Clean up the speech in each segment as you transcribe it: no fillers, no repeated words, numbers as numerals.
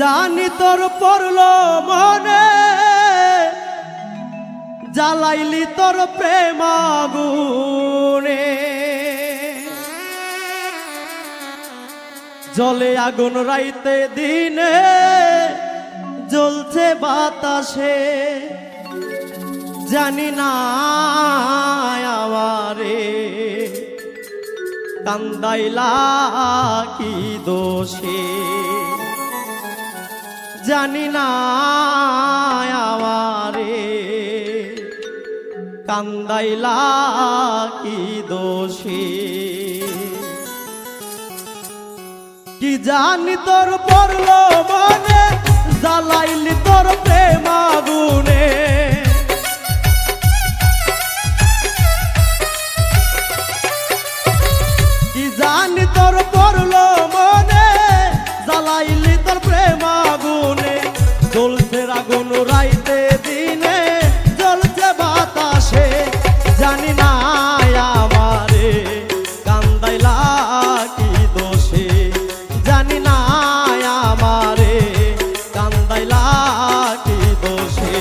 জানি তোর পড়লো মনে জ্বালাইলি তোর প্রেম আগুনে জলে আগুন রাইতে দিনে জ্বলছে বাতাসে জানি না আমারে কান্দাইলা কি দোষে জানি না আমারে কান্দাইলা কি দোষে কি জানি তোর পড়লো মনে জ্বালাইলি তোর প্রেম আগুনে কি জানি তোর পড়লো মনে জ্বালাইলি তোর প্রেম আগুনে জ্বলছে আগুন রাইতে দিনে জ্বলছে বাতাসে জানি না আমারে কান্দাইলা কি দোষে জানি না আমারে কান্দাইলা কি দোষে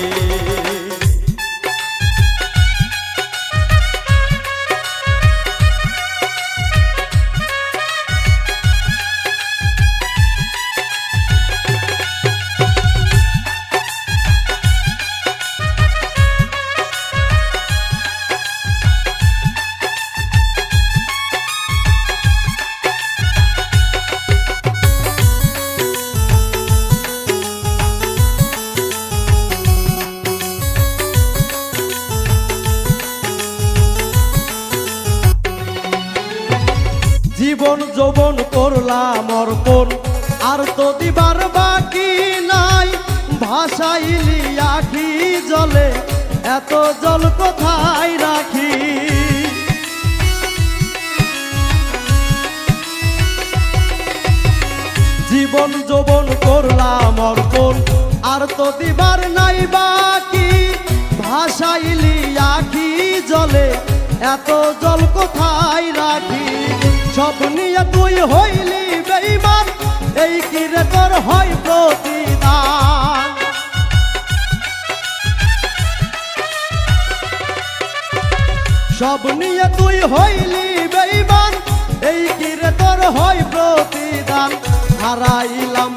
জীবন যৌবন করলাম অর্পণ আর তো দিবার বাকি নাই ভাসাইলি আখি জলে এত জল কোথায় রাখি জীবন যৌবন করলাম অর্পণ আর তো দিবার নাই বাকি ভাসাইলি আখি জলে এত জল কোথায় রাখি সব নিয়ে তুই হইলি বেঈমান এই কি রে তোর হয় প্রতিদান সব নিয়ে তুই হইলি বেঈমান এই কি রে তোর হয় প্রতিদান হারাইলাম